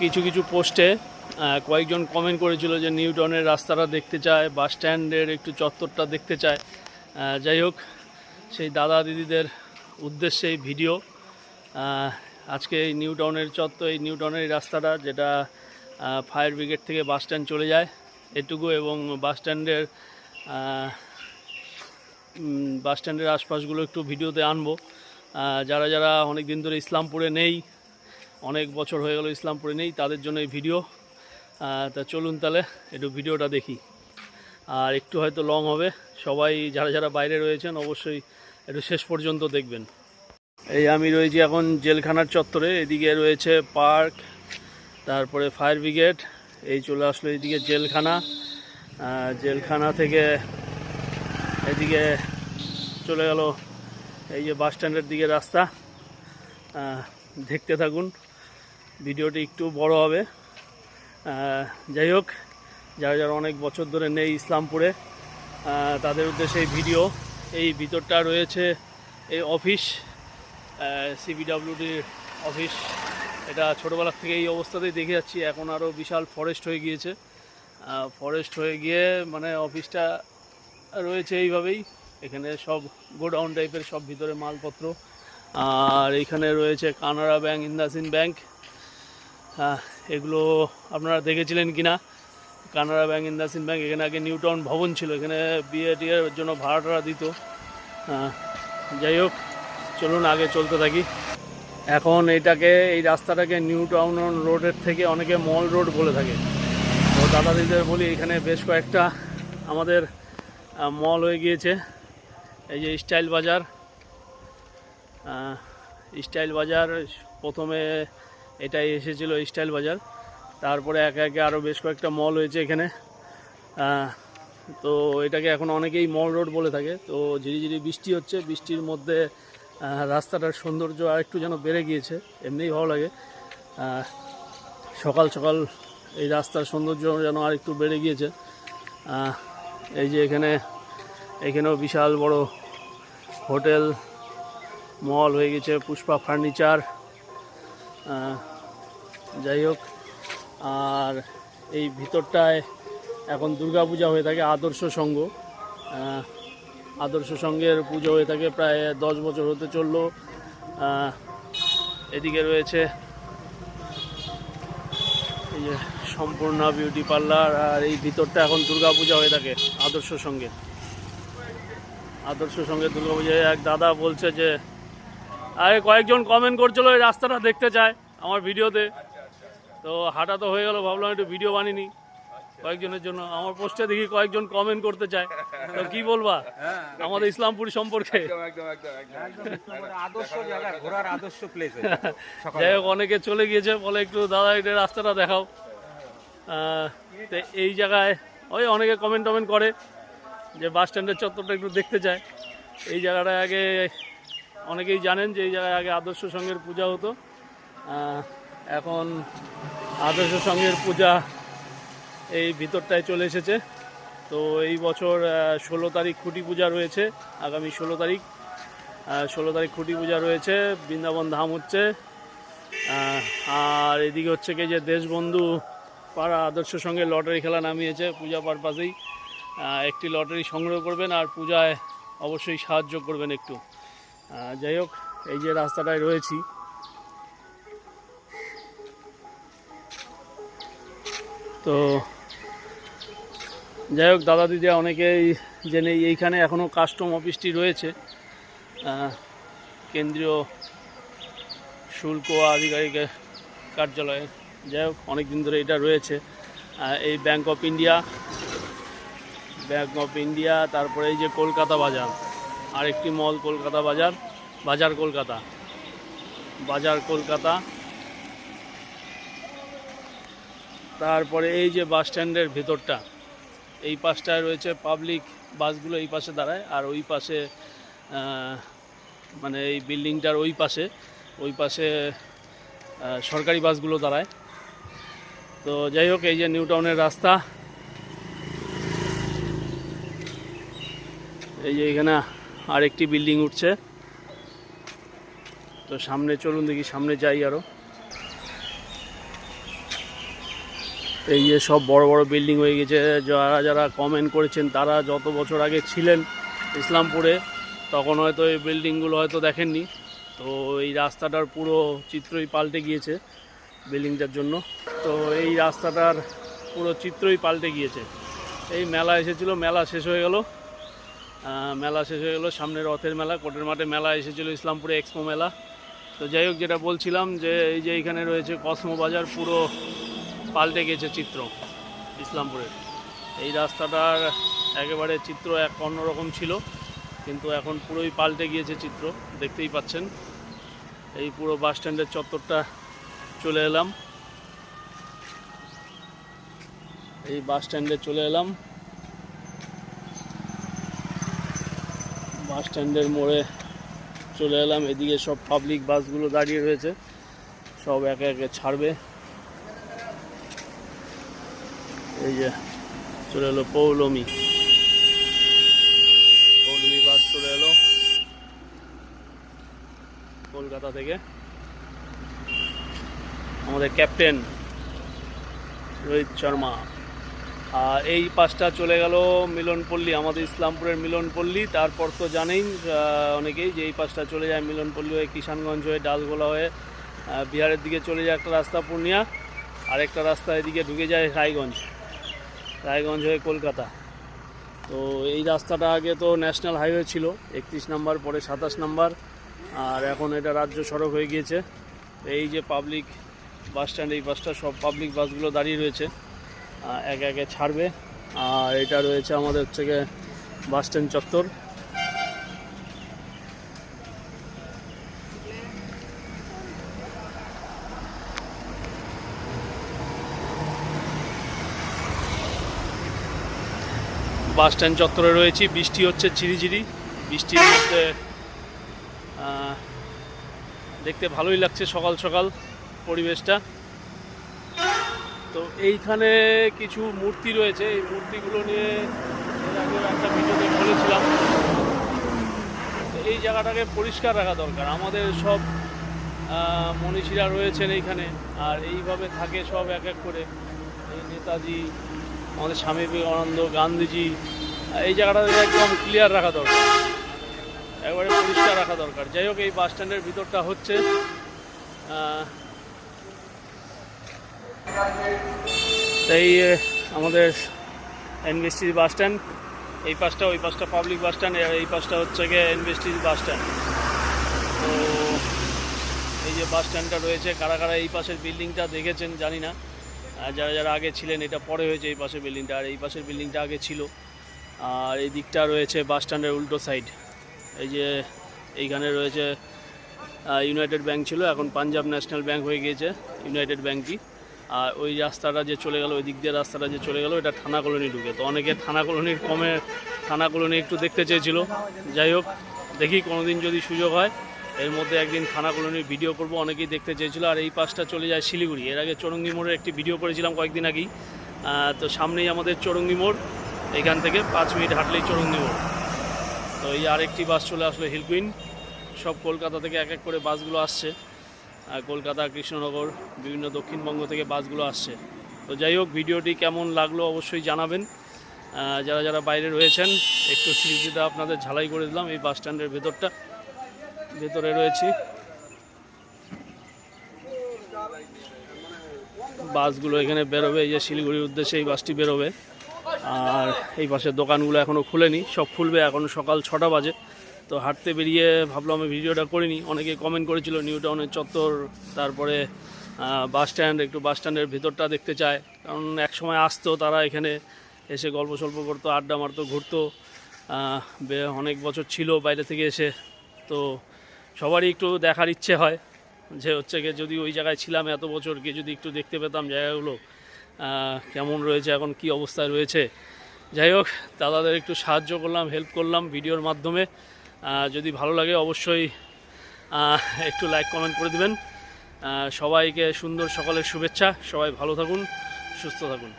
কিছু কিছু পোস্টে কয়েকজন কমেন্ট করেছিল যে নিউ টাউনের রাস্তাটা দেখতে চায়, বাস স্ট্যান্ডের একটু চত্বরটা দেখতে চায়। যাই হোক, সেই দাদা দিদিদের উদ্দেশ্যে এই ভিডিও। আজকে এই নিউ টাউনের চত্বর, এই নিউ টাউনের এই রাস্তাটা যেটা ফায়ার ব্রিগেড থেকে বাস স্ট্যান্ড চলে যায় এটুকু, এবং বাস স্ট্যান্ডের আশপাশগুলো একটু ভিডিওতে আনবো। যারা যারা অনেক দিন ধরে ইসলামপুরে নেই, অনেক বছর হয়ে গেল ইসলামপুরে নেই, তাদের জন্য এই ভিডিও। তা চলুন তাহলে একটু ভিডিওটা দেখি। আর একটু হয়তো লং হবে, সবাই যারা যারা বাইরে রয়েছেন অবশ্যই একটু শেষ পর্যন্ত দেখবেন। এই আমি রয়েছি এখন জেলখানার চত্বরে, এদিকে রয়েছে পার্ক, তারপরে ফায়ার ব্রিগেড, এই চলে আসলো এইদিকে জেলখানা। জেলখানা থেকে এদিকে চলে গেল এই যে বাস স্ট্যান্ডের দিকে রাস্তা। দেখতে থাকুন, ভিডিওটি একটু বড় হবে। যাই হোক, যারা যারা অনেক বছর ধরে নেই ইসলামপুরে, তাদের উদ্দেশ্যে এই ভিডিও। এই ভিতরটা রয়েছে এই অফিস, সিবিডব্লিউডির অফিস। এটা ছোটোবেলার থেকে এই অবস্থাতেই দেখে যাচ্ছি, এখন আরও বিশাল ফরেস্ট হয়ে গিয়েছে। ফরেস্ট হয়ে গিয়ে মানে অফিসটা রয়েছে এইভাবেই। এখানে সব গোডাউন টাইপের সব ভিতরে মালপত্র। আর এখানে রয়েছে কানাড়া ব্যাংক, ইন্দাসিন ব্যাংক। এগুলো আপনারা দেখেছিলেন কিনা, কানাড়া ব্যাংক, ইন্দাসিন ব্যাংক। এখানে আগে নিউ টাউন ভবন ছিল, এখানে বিয়ে টিয়ের জন্য ভাড়া টাড়া দিত। যাই হোক, চলুন আগে চলতে থাকি। এখন এই রাস্তাটাকে নিউ টাউন রোডের থেকে অনেকে মল রোড বলে থাকে। তো দাদা দিদিদের বলি, এখানে বেশ কয়েকটা আমাদের মল হয়ে গিয়েছে। এই যে স্টাইল বাজার, স্টাইল বাজার প্রথমে এটাই এসেছিল স্টাইল বাজার, তারপরে একে একে আরও বেশ কয়েকটা মল হয়েছে এখানে। তো এটাকে এখন অনেকেই মল রোড বলে থাকে। তো ঝিরিঝিরি বৃষ্টি হচ্ছে, বৃষ্টির মধ্যে রাস্তাটার সৌন্দর্য আর একটু যেন বেড়ে গিয়েছে, এমনিই ভালো লাগে। সকাল সকাল এই রাস্তার সৌন্দর্য যেন আর একটু বেড়ে গিয়েছে। এই যে এখানেও বিশাল বড় হোটেল মল হয়ে গেছে, পুষ্পা ফার্নিচার। যাই হোক, আর এই ভিতরটায় এখন দুর্গাপূজা হয়ে থাকে, আদর্শ সংঘ। আদর্শ সংঘের পুজো হয়ে থাকে, প্রায় 10 বছর হতে চললো। এদিকে রয়েছে এই যে সম্পূর্ণা বিউটি পার্লার। আর এই ভিতরটা এখন দুর্গাপূজা হয়ে থাকে আদর্শ সংঘে। আদর্শ সংঘে দুর্গাপূজায় এক দাদা বলছে যে আরে কয়েকজন কমেন্ট করছিল এই রাস্তাটা দেখতে চায় আমার ভিডিওতে। তো হাঁটা তো হয়ে গেল, ভাবলাম একটু ভিডিও বানিনি কয়েকজনের জন্য। আমার পোস্টে দেখি কয়েকজন কমেন্ট করতে চায়, তো কি বলবা আমাদের ইসলামপুর সম্পর্কে? যাই হোক, অনেকে চলে গিয়েছে, বলে একটু দাদা এটা রাস্তাটা দেখাও। তো এই জায়গায় ওই অনেকে কমেন্ট করে যে বাস স্ট্যান্ডের চত্বরটা একটু দেখতে চায়। এই জায়গাটায় আগে অনেকেই জানেন যে এই জায়গায় আগে আদর্শ সংঘের পূজা হতো। এখন আদর্শ সংঘের পূজা এই ভিতরটায় চলে এসেছে। তো এই বছর 16 তারিখ খুঁটি পূজা রয়েছে, আগামী 16 তারিখ খুঁটি পূজা রয়েছে, বৃন্দাবন ধাম হচ্ছে। আর এদিকে হচ্ছে কি যে দেশবন্ধু পাড়া আদর্শ সঙ্গে লটারি খেলা নামিয়েছে পূজা পারপাসেই। একটি লটারি সংগ্রহ করবেন আর পূজায় অবশ্যই সাহায্য করবেন একটু। যাই হোক, এই যে রাস্তাটায় রয়েছি, তো যাই হোক দাদা দিদি অনেকেই জেনে এইখানে এখনও কাস্টম অফিসটি রয়েছে, কেন্দ্রীয় শুল্ক আধিকারিকের কার্যালয়ে। যাই হোক, অনেক দিন ধরে এটা রয়েছে। এই ব্যাংক অফ ইন্ডিয়া, তারপরে এই যে কলকাতা বাজার, আরেকটি মল কলকাতা বাজার কলকাতা। তারপরে এই যে বাস স্ট্যান্ডের ভিতরটা, এই পাশটায় রয়েছে পাবলিক বাসগুলো, এই পাশে দাঁড়ায়। আর ওই পাশে মানে এই বিল্ডিংটার ওই পাশে সরকারি বাসগুলো দাঁড়ায়। তো যাই হোক, এই যে নিউ টাউনের রাস্তা, এই যে এখানে আরেকটি বিল্ডিং উঠছে। তো সামনে চলুন দেখি, সামনে যাই আরও। এই যে সব বড় বড় বিল্ডিং হয়ে গেছে। যারা যারা কমেন্ট করেছেন তারা যত বছর আগে ছিলেন ইসলামপুরে তখন হয়তো এই বিল্ডিংগুলো হয়তো দেখেননি। তো এই রাস্তাটার পুরো চিত্রই পাল্টে গিয়েছে বিল্ডিংটার জন্য। তো এই রাস্তাটার পুরো চিত্রই পাল্টে গিয়েছে। এই মেলা এসেছিলো, মেলা শেষ হয়ে গেল, সামনে রথের মেলা, কোটের মাঠে মেলা এসেছিলো, ইসলামপুরে এক্সপো মেলা। তো যাই হোক, যেটা বলছিলাম যে এই যে এইখানে রয়েছে কসমো বাজার, পুরো পাল্টে গেছে চিত্র ইসলামপুরের। এই রাস্তাটার একেবারে চিত্র এক অন্যরকম ছিল, কিন্তু এখন পুরোই পাল্টে গিয়েছে চিত্র, দেখতেই পাচ্ছেন। এই পুরো বাস স্ট্যান্ডের চত্বরটা চলে এলাম, এই বাস স্ট্যান্ডে চলে এলাম। বাস স্ট্যান্ডের মোড়ে চলে এলাম। এদিকে সব পাবলিক বাসগুলো দাঁড়িয়ে রয়েছে, সব একে একে ছাড়বে। এই যে চলে এলো পৌলমী বাস চলে এলো কলকাতা থেকে। আমাদের ক্যাপ্টেন রোহিত শর্মা। আর এই পাশটা চলে গেল মিলনপল্লী, আমাদের ইসলামপুরের মিলনপল্লী। তারপর তো জানেই অনেকেই যে এই পাশটা চলে যায় মিলনপল্লী হয়ে, কিষানগঞ্জ হয়ে, ডালগোলা হয়ে বিহারের দিকে চলে যায় একটা রাস্তা পূর্ণিয়া, আরেকটা রাস্তা এদিকে ঢুকে যায় রায়গঞ্জ হয়ে কলকাতা। তো এই রাস্তাটা আগে তো ন্যাশনাল হাইওয়ে ছিল, 31 নম্বর, পরে 27 নম্বর, আর এখন এটা রাজ্য সড়ক হয়ে গিয়েছে। এই যে পাবলিক বাস স্ট্যান্ড, এই বাসটা সব পাবলিক বাসগুলো দাঁড়িয়ে রয়েছে, একে একে ছাড়বে। আর এটা রয়েছে আমাদের হচ্ছে গিয়ে বাস স্ট্যান্ড চত্বর। বাস স্ট্যান্ড চত্বরে রয়েছি, বৃষ্টি হচ্ছে ঝিরিঝিরি, বৃষ্টির মধ্যে দেখতে ভালোই লাগছে সকাল সকাল পরিবেশটা। তো এইখানে কিছু মূর্তি রয়েছে, এই মূর্তিগুলো নিয়ে এর আগেও একটা ভিডিওতে বলেছিলাম। এই জায়গাটাকে পরিষ্কার রাখা দরকার। আমাদের সব মনীষীরা রয়েছেন এইখানে, আর এইভাবে থাকে সব এক এক করে। এই নেতাজি, আমাদের স্বামী বিবেকানন্দ, গান্ধীজি, এই জায়গাটাকে একদম ক্লিয়ার রাখা দরকার, একবারে পরিষ্কার রাখা দরকার। যাই হোক, এই বাস স্ট্যান্ডের ভিতরটা হচ্ছে এই আমাদের এনবিএসটি বাস স্ট্যান্ড। এই পাশটা, ওই পাশটা পাবলিক বাস স্ট্যান্ড, আর এই পাশটা হচ্ছে গিয়ে এনবিএসটি বাস স্ট্যান্ড। তো এই যে বাস স্ট্যান্ডটা রয়েছে, কারা কারা এই পাশের বিল্ডিংটা দেখেছেন জানি না, যারা যারা আগে ছিলেন, এটা পরে হয়েছে এই পাশের বিল্ডিংটা, আর এই পাশের বিল্ডিংটা আগে ছিল। আর এই দিকটা রয়েছে বাস স্ট্যান্ডের উল্টো সাইড। এই যে এইখানে রয়েছে ইউনাইটেড ব্যাংক ছিল, এখন পাঞ্জাব ন্যাশনাল ব্যাংক হয়ে গিয়েছে ইউনাইটেড ব্যাংকই। আর ওই রাস্তাটা যে চলে গেল, ওই দিক দিয়ে রাস্তাটা যে চলে গেল, এটা থানা কলোনি ঢুকে। তো অনেকে থানা কলোনি একটু দেখতে চেয়েছিল। যাই হোক, দেখি কোনোদিন যদি সুযোগ হয়, এর মধ্যে একদিন থানা কলোনির ভিডিও করব, অনেকেই দেখতে চেয়েছিল। আর এই পাশটা চলে যায় শিলিগুড়ি। এর আগে চৌরঙ্গি মোড়ের একটি ভিডিও করেছিলাম কয়েকদিন আগেই। তো সামনেই আমাদের চৌরঙ্গি মোড়, এখান থেকে 5 মিনিট হাঁটলেই চৌরঙ্গি মোড়। তো এই আরেকটি বাস চলে আসলো হিল কুইন। সব কলকাতা থেকে এক এক করে বাসগুলো আসছে, কলকাতা, কৃষ্ণনগর, বিভিন্ন দক্ষিণবঙ্গ থেকে বাসগুলো আসছে। তো যাই হোক, ভিডিওটি কেমন লাগলো অবশ্যই জানাবেন। যারা যারা বাইরে রয়েছেন, একটু স্মৃতিটা আপনাদের ঝালাই করে দিলাম। এই বাস স্ট্যান্ডের ভেতরে রয়েছি। বাসগুলো এখানে বেরোবে, এই যে শিলিগুড়ির উদ্দেশ্যে এই বাসটি বেরোবে। আর এই পাশের দোকানগুলো এখনও খুলেনি, সব খুলবে এখন। সকাল 6টা বাজে। তো হাঁটতে বেরিয়ে ভাবলাম আমি ভিডিওটা করিনি। অনেকে কমেন্ট করেছিল নিউ টাউনের চত্বর, তারপরে বাস স্ট্যান্ড, একটু বাস স্ট্যান্ডের ভিতরটা দেখতে চায়। কারণ এক সময় আসতো তারা, এখানে এসে গল্প সল্প করতো, আড্ডা মারতো, ঘুরতো। অনেক বছর ছিল বাইরে থেকে এসে। তো সবারই একটু দেখার ইচ্ছে হয় যে হচ্ছে গিয়ে, যদি ওই জায়গায় ছিলাম এত বছর, গিয়ে যদি একটু দেখতে পেতাম জায়গাগুলো কেমন রয়েছে, এখন কি অবস্থায় রয়েছে। যাই হোক, দাদাদের একটু সাহায্য করলাম, হেল্প করলাম ভিডিওর মাধ্যমে। যদি ভালো লাগে অবশ্যই একটু লাইক কমেন্ট করে দিবেন। সবাইকে সুন্দর সকালের শুভেচ্ছা। সবাই ভালো থাকুন, সুস্থ থাকুন।